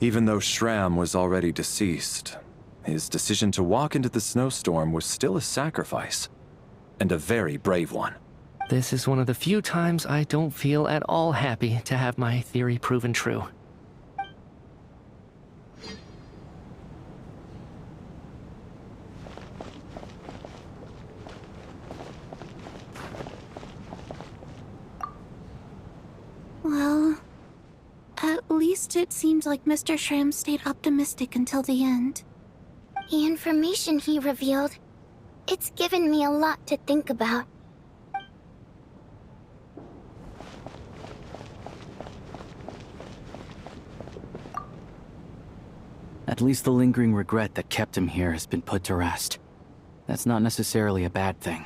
Even though Shram was already deceased, his decision to walk into the snowstorm was still a sacrifice, and a very brave one. This is one of the few times I don't feel at all happy to have my theory proven true. Well, at least it seems like Mr. Shram stayed optimistic until the end. The information he revealed, it's given me a lot to think about. At least the lingering regret that kept him here has been put to rest. That's not necessarily a bad thing.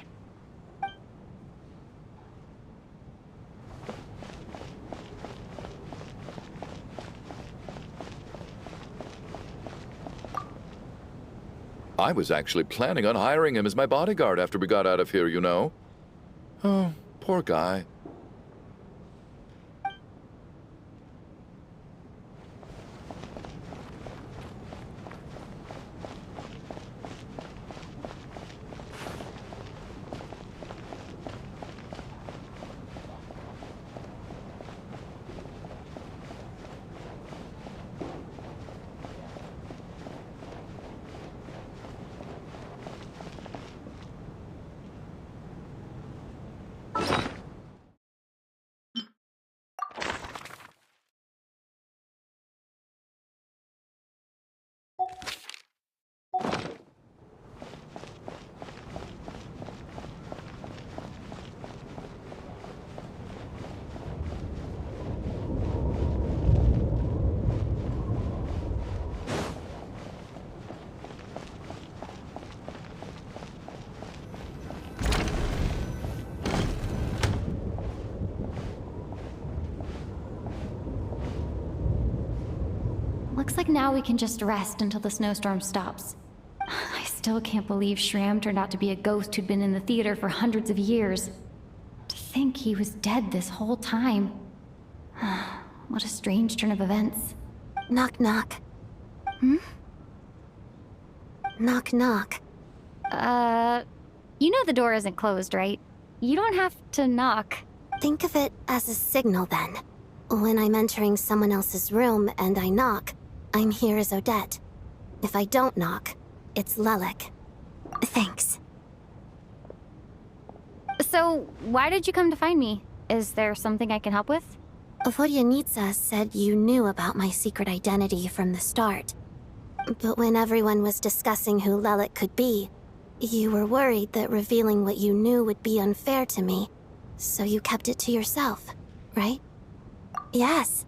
I was actually planning on hiring him as my bodyguard after we got out of here, you know. Oh, poor guy. Looks like now we can just rest until the snowstorm stops. I still can't believe Shram turned out to be a ghost who'd been in the theater for hundreds of years. To think he was dead this whole time. What a strange turn of events. Knock knock. Hmm? Knock knock. You know the door isn't closed, right? You don't have to knock. Think of it as a signal then. When I'm entering someone else's room and I knock, I'm here as Odette. If I don't knock, it's Lelik. Thanks. So, why did you come to find me? Is there something I can help with? Vodyanitsa said you knew about my secret identity from the start. But when everyone was discussing who Lelik could be, you were worried that revealing what you knew would be unfair to me, so you kept it to yourself, right? Yes.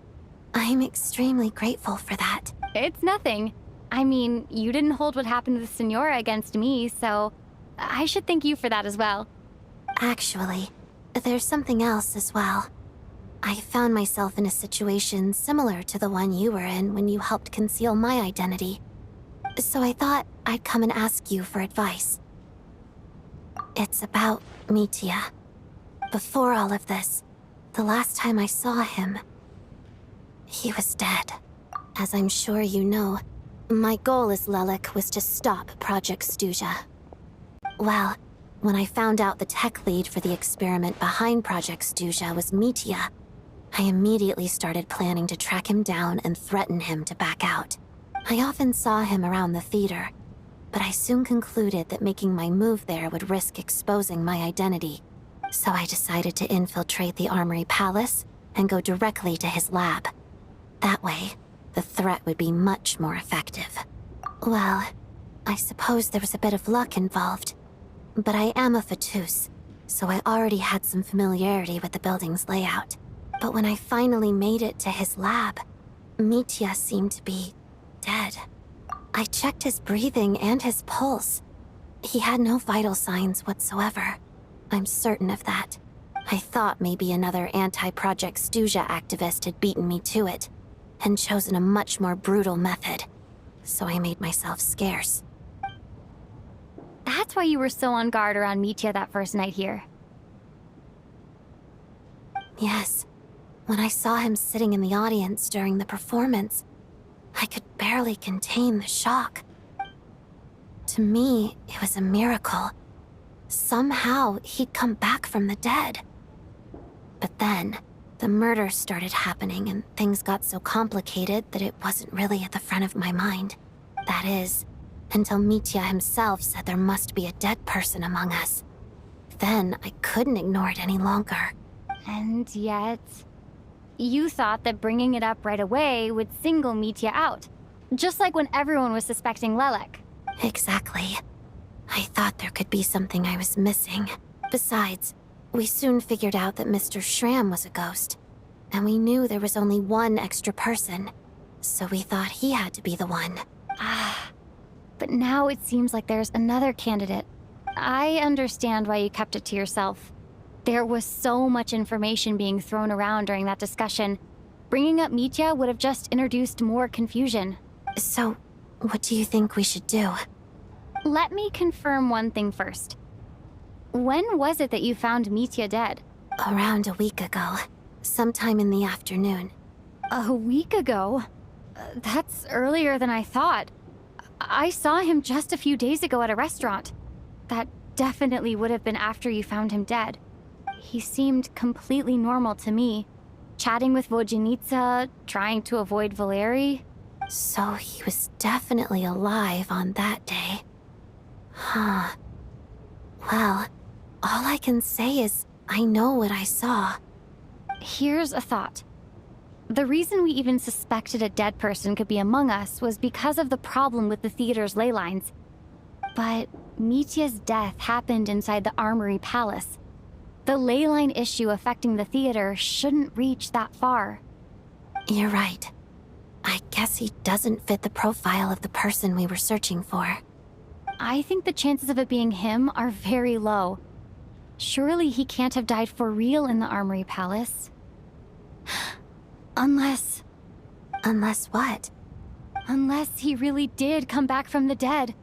I'm extremely grateful for that. It's nothing. I mean, you didn't hold what happened to the Senora against me, so I should thank you for that as well. Actually, there's something else as well. I found myself in a situation similar to the one you were in when you helped conceal my identity. So I thought I'd come and ask you for advice. It's about Mitya. Before all of this, the last time I saw him, he was dead. As I'm sure you know, my goal as Lelik was to stop Project Stuja. Well, when I found out the tech lead for the experiment behind Project Stuja was Mitya, I immediately started planning to track him down and threaten him to back out. I often saw him around the theater, but I soon concluded that making my move there would risk exposing my identity. So I decided to infiltrate the Armory Palace and go directly to his lab. That way, the threat would be much more effective. Well, I suppose there was a bit of luck involved. But I am a Fatus, so I already had some familiarity with the building's layout. But when I finally made it to his lab, Mitya seemed to be dead. I checked his breathing and his pulse. He had no vital signs whatsoever. I'm certain of that. I thought maybe another anti-Project Stuja activist had beaten me to it, and chosen a much more brutal method. So I made myself scarce. That's why you were so on guard around Mitya that first night here. Yes. When I saw him sitting in the audience during the performance, I could barely contain the shock. To me, it was a miracle. Somehow, he'd come back from the dead. But then, the murders started happening and things got so complicated that it wasn't really at the front of my mind. That is, until Mitya himself said there must be a dead person among us. Then, I couldn't ignore it any longer. And yet, you thought that bringing it up right away would single Mitya out. Just like when everyone was suspecting Lelek. Exactly. I thought there could be something I was missing. Besides, we soon figured out that Mr. Schramm was a ghost. And we knew there was only one extra person. So we thought he had to be the one. But now it seems like there's another candidate. I understand why you kept it to yourself. There was so much information being thrown around during that discussion. Bringing up Mitya would have just introduced more confusion. So, what do you think we should do? Let me confirm one thing first. When was it that you found Mitya dead? Around a week ago. Sometime in the afternoon. A week ago? That's earlier than I thought. I saw him just a few days ago at a restaurant. That definitely would have been after you found him dead. He seemed completely normal to me. Chatting with Vodjanica, trying to avoid Valeri. So he was definitely alive on that day. Huh. Well, all I can say is I know what I saw. Here's a thought. The reason we even suspected a dead person could be among us was because of the problem with the theater's ley lines. But Mitya's death happened inside the Armory Palace. The ley line issue affecting the theater shouldn't reach that far. You're right. I guess he doesn't fit the profile of the person we were searching for. I think the chances of it being him are very low. Surely he can't have died for real in the Armory Palace. Unless... Unless what? Unless he really did come back from the dead.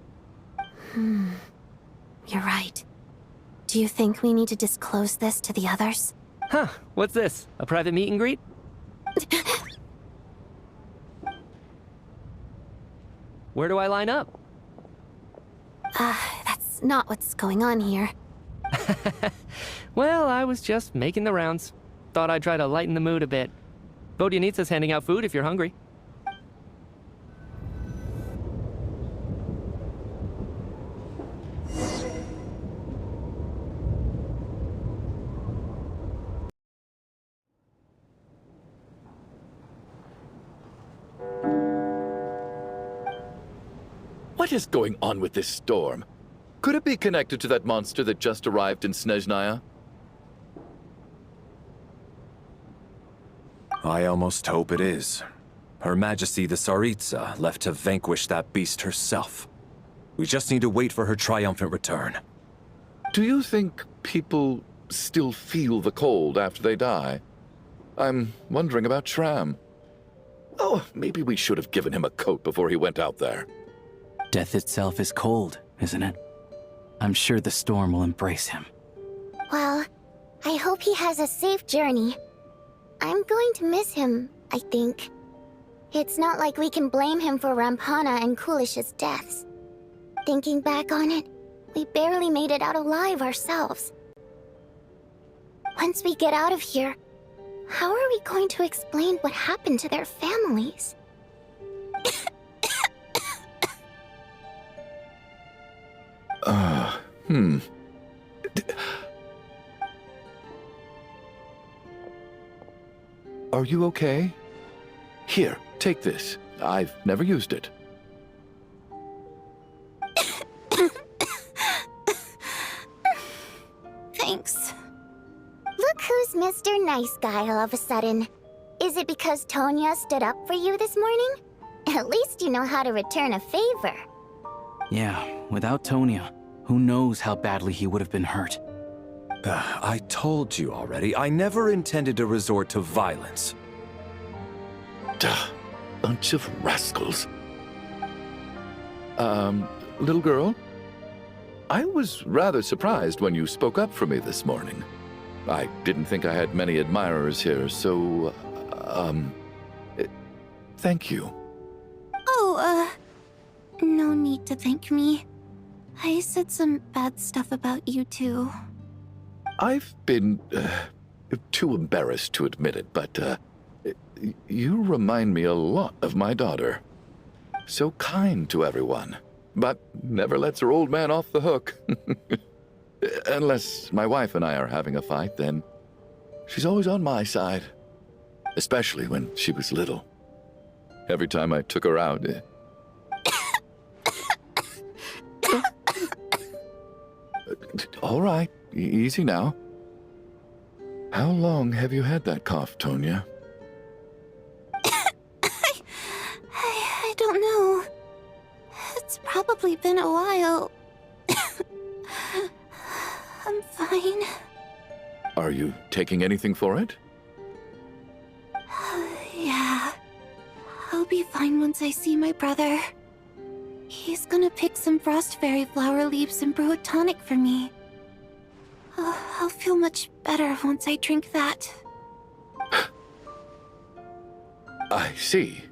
You're right. Do you think we need to disclose this to the others? Huh, what's this? A private meet and greet? Where do I line up? That's not what's going on here. Well, I was just making the rounds. Thought I'd try to lighten the mood a bit. Vodjanitsa's handing out food if you're hungry. What is going on with this storm? Could it be connected to that monster that just arrived in Snezhnaya? I almost hope it is. Her Majesty the Tsaritsa left to vanquish that beast herself. We just need to wait for her triumphant return. Do you think people still feel the cold after they die? I'm wondering about Schramm. Oh, maybe we should have given him a coat before he went out there. Death itself is cold, isn't it? I'm sure the storm will embrace him. Well, I hope he has a safe journey. I'm going to miss him, I think. It's not like we can blame him for Rampana and Kulish's deaths. Thinking back on it, we barely made it out alive ourselves. Once we get out of here, how are we going to explain what happened to their families? Are you okay? Here, take this. I've never used it. Thanks. Look who's Mr. Nice Guy all of a sudden. Is it because Tonya stood up for you this morning? At least you know how to return a favor. Yeah, without Tonya, who knows how badly he would have been hurt. I told you already, I never intended to resort to violence. Duh, bunch of rascals. Little girl? I was rather surprised when you spoke up for me this morning. I didn't think I had many admirers here, so, thank you. need to thank me. I said some bad stuff about you too. I've been too embarrassed to admit it, but you remind me a lot of my daughter. So kind to everyone, but never lets her old man off the hook. Unless my wife and I are having a fight, then she's always on my side. Especially when she was little. Every time I took her out... All right, easy now. How long have you had that cough, Tonya? I don't know. It's probably been a while. I'm fine. Are you taking anything for it? Yeah. I'll be fine once I see my brother. He's gonna pick some frost fairy flower leaves and brew a tonic for me. I'll feel much better once I drink that. I see.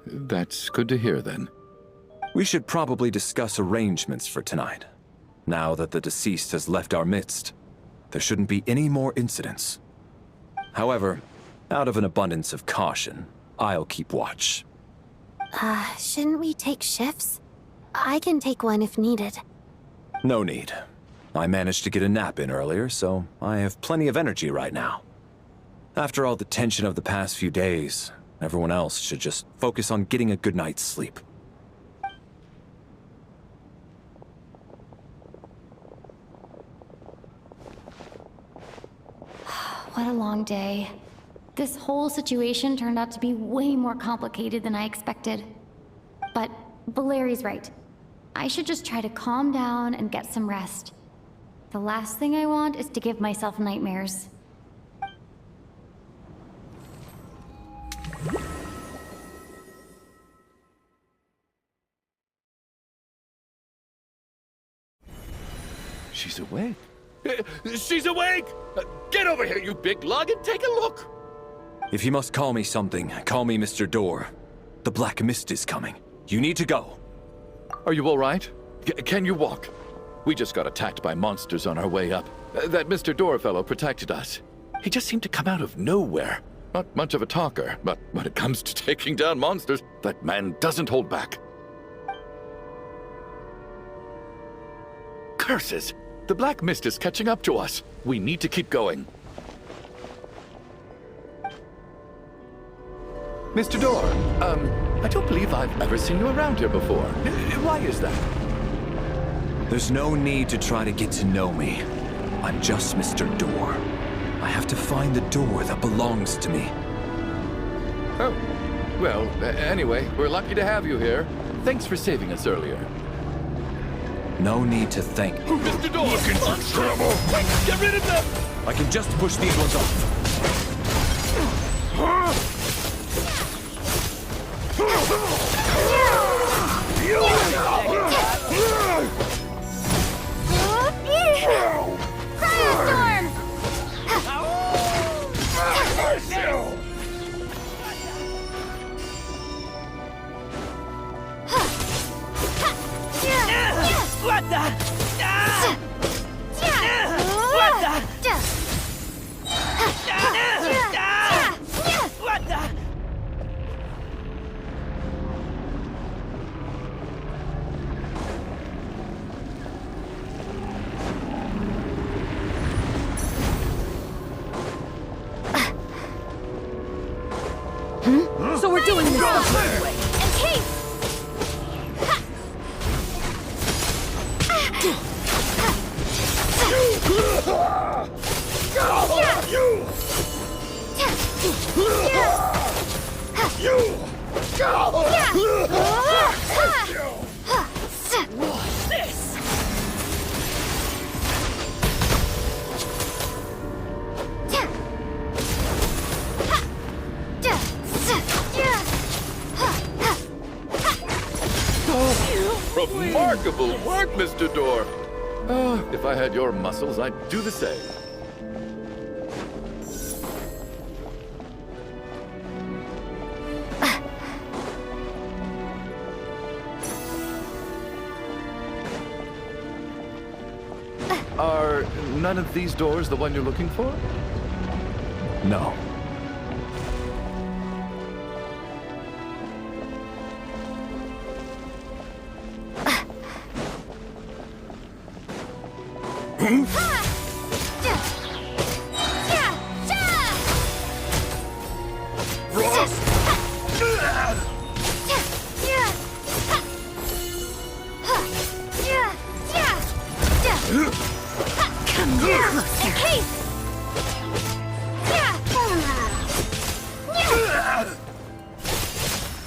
That's good to hear, then. We should probably discuss arrangements for tonight. Now that the deceased has left our midst, there shouldn't be any more incidents. However, out of an abundance of caution, I'll keep watch. Shouldn't we take shifts? I can take one if needed. No need. I managed to get a nap in earlier, so I have plenty of energy right now. After all the tension of the past few days, everyone else should just focus on getting a good night's sleep. What a long day. This whole situation turned out to be way more complicated than I expected. But Valeri's right. I should just try to calm down and get some rest. The last thing I want is to give myself nightmares. She's awake. She's awake! Get over here, you big lug, and take a look! If you must call me something, call me Mr. Door. The Black Mist is coming. You need to go. Are you all right? Can you walk? We just got attacked by monsters on our way up. That Mr. Door fellow protected us. He just seemed to come out of nowhere. Not much of a talker, but when it comes to taking down monsters, that man doesn't hold back. Curses! The Black Mist is catching up to us. We need to keep going. Mr. Door, I don't believe I've ever seen you around here before. Why is that? There's no need to try to get to know me. I'm just Mr. Door. I have to find the door that belongs to me. Oh, well, anyway, we're lucky to have you here. Thanks for saving us earlier. No need to thank me. Mr. Door! Looking for trouble! Quick, get rid of them! I can just push these ones off. What the? What the? What the? So we're doing this the hard way. And Kate! Remarkable work, Mr. Door. If I had your muscles, I'd do the same. none of these doors the one you're looking for? No.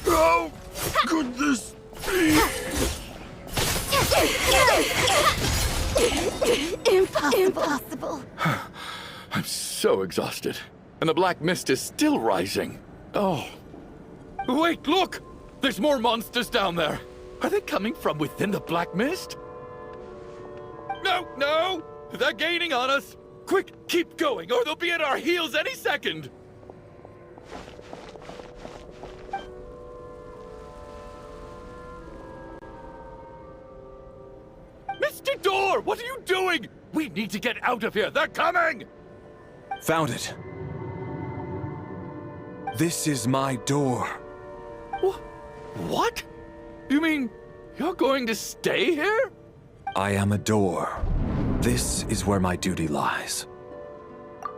Oh, could this be? Impossible. I'm so exhausted. And the black mist is still rising. Oh. Wait, look! There's more monsters down there. Are they coming from within the black mist? No, no! They're gaining on us! Quick, keep going, or they'll be at our heels any second! Mr. Door, what are you doing? We need to get out of here. They're coming! Found it. This is my door. What? You mean you're going to stay here? I am a door. This is where my duty lies.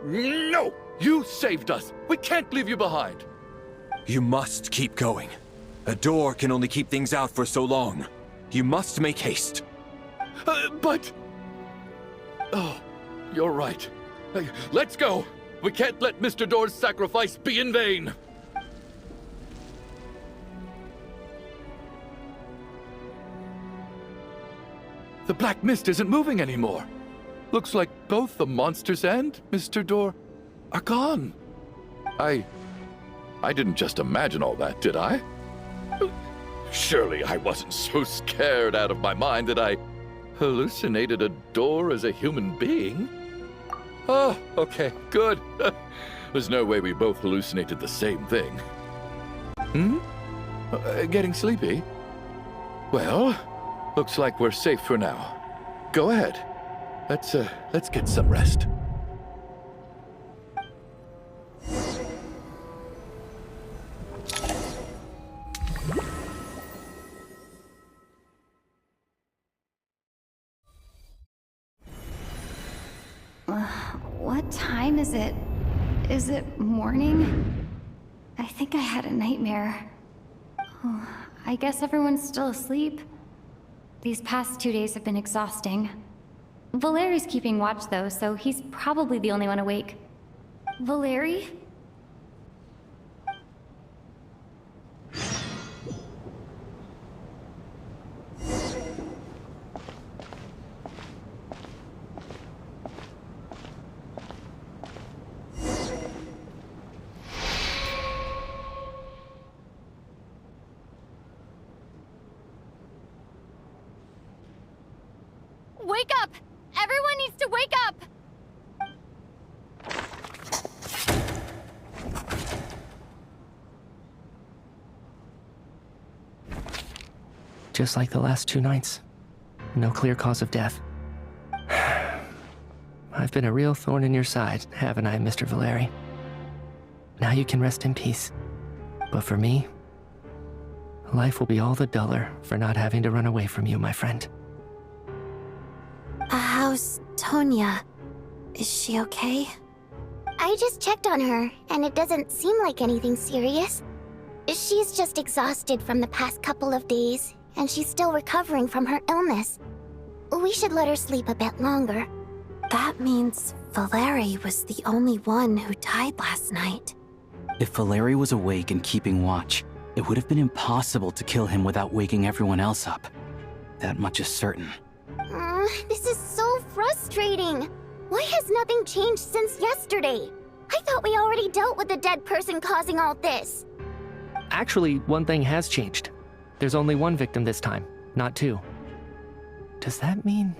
No! You saved us. We can't leave you behind. You must keep going. A door can only keep things out for so long. You must make haste. But... Oh, you're right. Let's go. We can't let Mr. Door's sacrifice be in vain. The black mist isn't moving anymore. Looks like both the monsters and Mr. Door are gone. I didn't just imagine all that, did I? Surely I wasn't so scared out of my mind that I hallucinated a door as a human being? Oh, okay, good. There's no way we both hallucinated the same thing. Getting sleepy? Well, looks like we're safe for now. Go ahead. Let's get some rest. What time is it? Is it morning? I think I had a nightmare. Oh, I guess everyone's still asleep. These past 2 days have been exhausting. Valeri's keeping watch though, so he's probably the only one awake. Valeri? Wake up! Everyone needs to wake up! Just like the last 2 nights. No clear cause of death. I've been a real thorn in your side, haven't I, Mr. Valeri? Now you can rest in peace. But for me, life will be all the duller for not having to run away from you, my friend. How's Tonya? Is she okay? I just checked on her, and it doesn't seem like anything serious. She's just exhausted from the past couple of days, and she's still recovering from her illness. We should let her sleep a bit longer. That means Valeri was the only one who died last night. If Valeri was awake and keeping watch, it would have been impossible to kill him without waking everyone else up. That much is certain. This is so frustrating. Why has nothing changed since yesterday? I thought we already dealt with the dead person causing all this. Actually, one thing has changed. There's only 1 victim this time, not 2. Does that mean...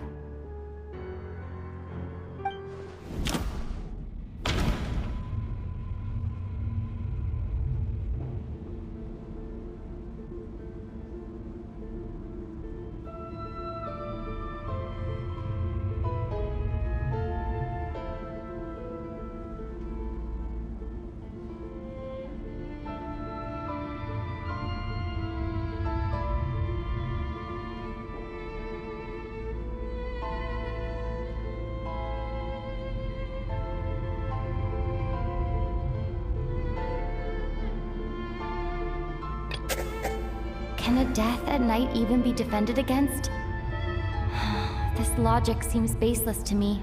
Can a death at night even be defended against? This logic seems baseless to me.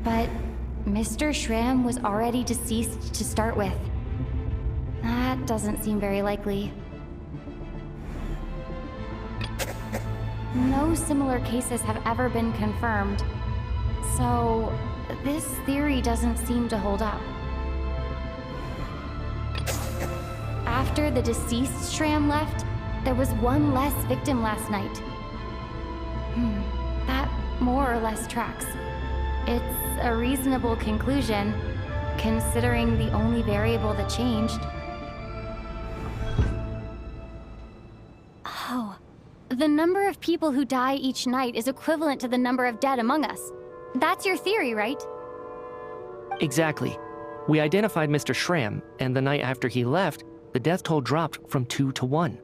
But Mr. Shram was already deceased to start with. That doesn't seem very likely. No similar cases have ever been confirmed, so this theory doesn't seem to hold up. After the deceased Shram left, there was one less victim last night. That more or less tracks. It's a reasonable conclusion, considering the only variable that changed. Oh, the number of people who die each night is equivalent to the number of dead among us. That's your theory, right? Exactly. We identified Mr. Shram, and the night after he left, the death toll dropped from 2 to 1.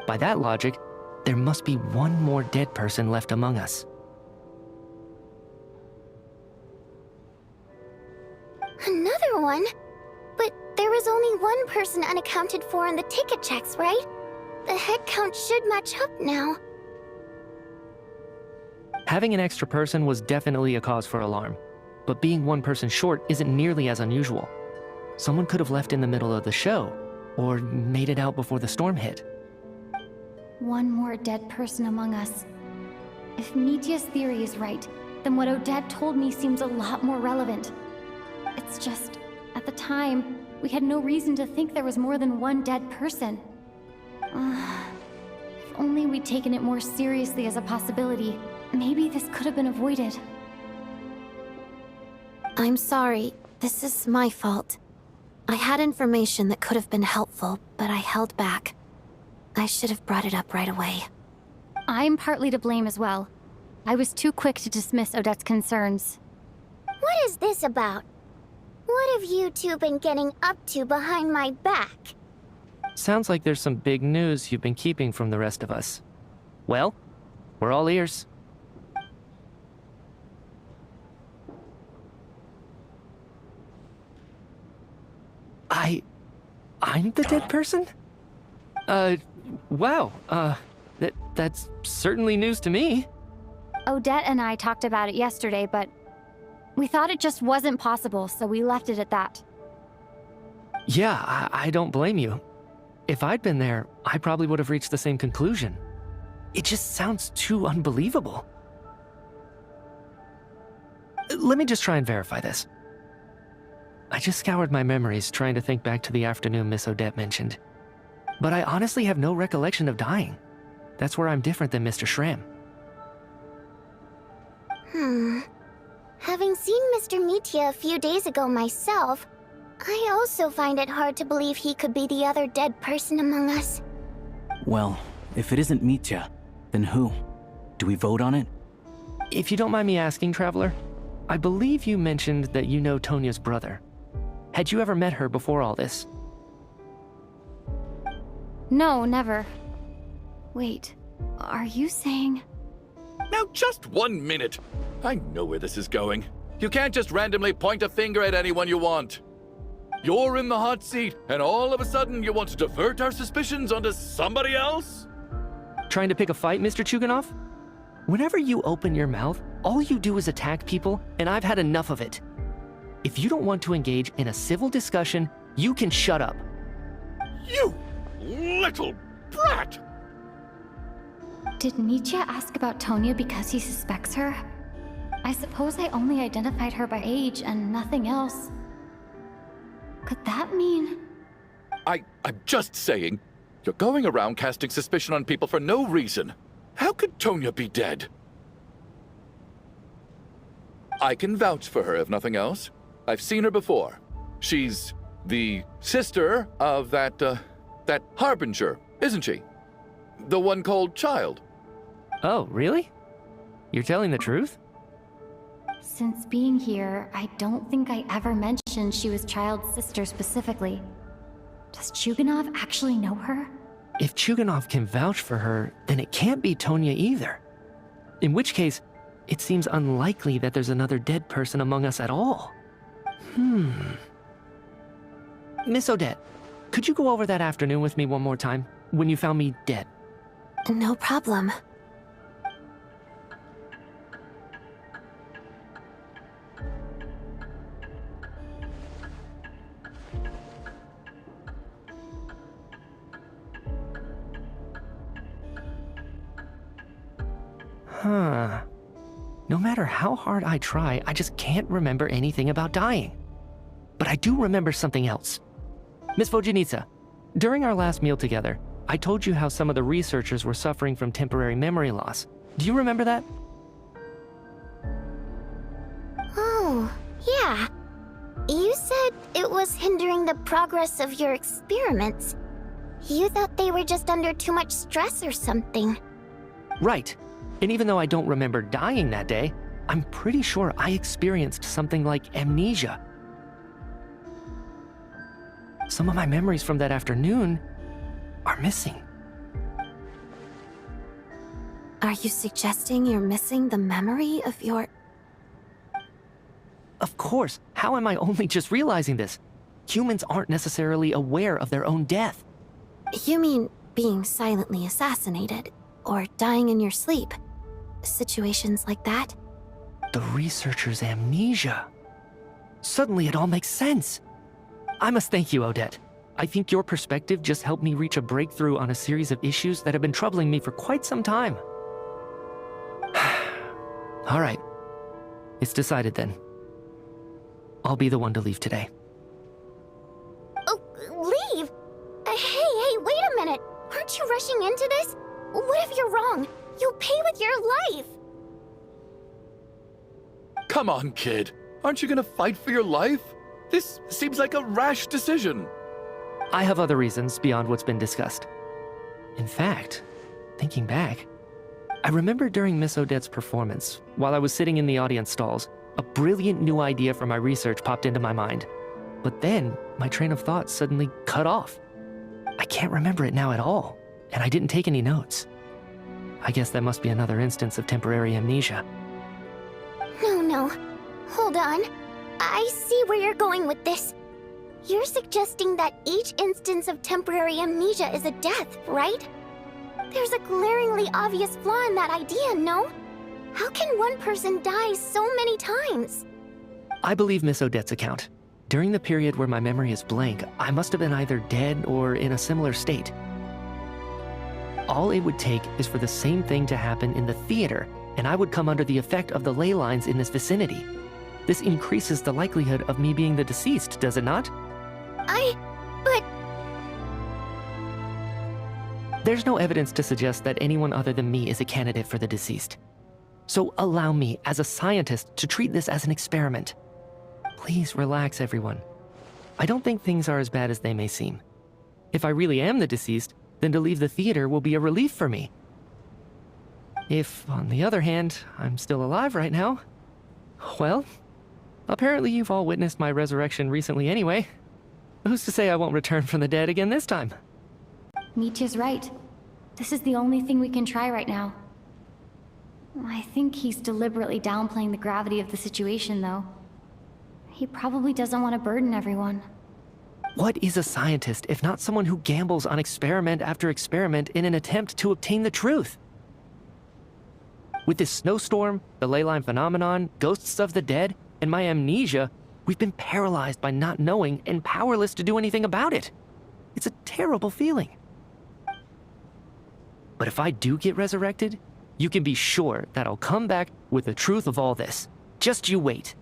By that logic, there must be one more dead person left among us. Another one? But there was only one person unaccounted for in the ticket checks, right? The head count should match up now. Having an extra person was definitely a cause for alarm, but being one person short isn't nearly as unusual. Someone could have left in the middle of the show, or made it out before the storm hit. One more dead person among us. If Mitya's theory is right, then what Odette told me seems a lot more relevant. It's just, at the time, we had no reason to think there was more than one dead person. If only we'd taken it more seriously as a possibility, maybe this could have been avoided. I'm sorry. This is my fault. I had information that could have been helpful, but I held back. I should have brought it up right away. I'm partly to blame as well. I was too quick to dismiss Odette's concerns. What is this about? What have you two been getting up to behind my back? Sounds like there's some big news you've been keeping from the rest of us. Well, we're all ears. I'm the dead person? Wow, that's certainly news to me. Odette and I talked about it yesterday, but we thought it just wasn't possible, so we left it at that. Yeah, I don't blame you. If I'd been there, I probably would have reached the same conclusion. It just sounds too unbelievable. Let me just try and verify this. I just scoured my memories trying to think back to the afternoon Miss Odette mentioned. But I honestly have no recollection of dying. That's where I'm different than Mr. Shram. Having seen Mr. Mitya a few days ago myself, I also find it hard to believe he could be the other dead person among us. Well, if it isn't Mitya, then who? Do we vote on it? If you don't mind me asking, Traveler, I believe you mentioned that you know Tonya's brother. Had you ever met her before all this? No, never. Wait, are you saying... Now, just 1 minute. I know where this is going. You can't just randomly point a finger at anyone you want. You're in the hot seat, and all of a sudden you want to divert our suspicions onto somebody else? Trying to pick a fight, Mr. Chuganov? Whenever you open your mouth, all you do is attack people, and I've had enough of it. If you don't want to engage in a civil discussion, you can shut up. You little brat! Did Mitya ask about Tonya because he suspects her? I suppose I only identified her by age and nothing else. Could that mean... I'm just saying, you're going around casting suspicion on people for no reason. How could Tonya be dead? I can vouch for her, if nothing else. I've seen her before. She's the sister of that Harbinger, isn't she? The one called Child. Oh, really? You're telling the truth? Since being here, I don't think I ever mentioned she was Child's sister specifically. Does Chuganov actually know her? If Chuganov can vouch for her, then it can't be Tonya either. In which case, it seems unlikely that there's another dead person among us at all. Miss Odette, could you go over that afternoon with me one more time, when you found me dead? No problem. Huh. No matter how hard I try, I just can't remember anything about dying. But I do remember something else. Miss Vojanitsa, during our last meal together, I told you how some of the researchers were suffering from temporary memory loss. Do you remember that? Oh, yeah. You said it was hindering the progress of your experiments. You thought they were just under too much stress or something. Right. And even though I don't remember dying that day, I'm pretty sure I experienced something like amnesia. Some of my memories from that afternoon are missing. Are you suggesting you're missing the memory of your... Of course. How am I only just realizing this? Humans aren't necessarily aware of their own death. You mean being silently assassinated, or dying in your sleep? Situations like that? The researcher's amnesia. Suddenly it all makes sense. I must thank you, Odette. I think your perspective just helped me reach a breakthrough on a series of issues that have been troubling me for quite some time. All right. It's decided then. I'll be the one to leave today. Oh, leave? Hey, wait a minute. Aren't you rushing into this? What if you're wrong? You'll pay with your life. Come on, kid. Aren't you gonna fight for your life? This seems like a rash decision. I have other reasons beyond what's been discussed. In fact, thinking back, I remember during Miss Odette's performance, while I was sitting in the audience stalls, a brilliant new idea for my research popped into my mind. But then, my train of thought suddenly cut off. I can't remember it now at all, and I didn't take any notes. I guess that must be another instance of temporary amnesia. No. Hold on. I see where you're going with this. You're suggesting that each instance of temporary amnesia is a death, right? There's a glaringly obvious flaw in that idea, no? How can one person die so many times? I believe Miss Odette's account. During the period where my memory is blank, I must have been either dead or in a similar state. All it would take is for the same thing to happen in the theater, and I would come under the effect of the ley lines in this vicinity. This increases the likelihood of me being the deceased, does it not? But... There's no evidence to suggest that anyone other than me is a candidate for the deceased. So allow me, as a scientist, to treat this as an experiment. Please relax, everyone. I don't think things are as bad as they may seem. If I really am the deceased, then to leave the theater will be a relief for me. If, on the other hand, I'm still alive right now, well, apparently you've all witnessed my resurrection recently anyway. Who's to say I won't return from the dead again this time? Nietzsche's right. This is the only thing we can try right now. I think he's deliberately downplaying the gravity of the situation, though. He probably doesn't want to burden everyone. What is a scientist if not someone who gambles on experiment after experiment in an attempt to obtain the truth? With this snowstorm, the ley line phenomenon, ghosts of the dead, and my amnesia, we've been paralyzed by not knowing and powerless to do anything about it. It's a terrible feeling. But if I do get resurrected, you can be sure that I'll come back with the truth of all this. Just you wait.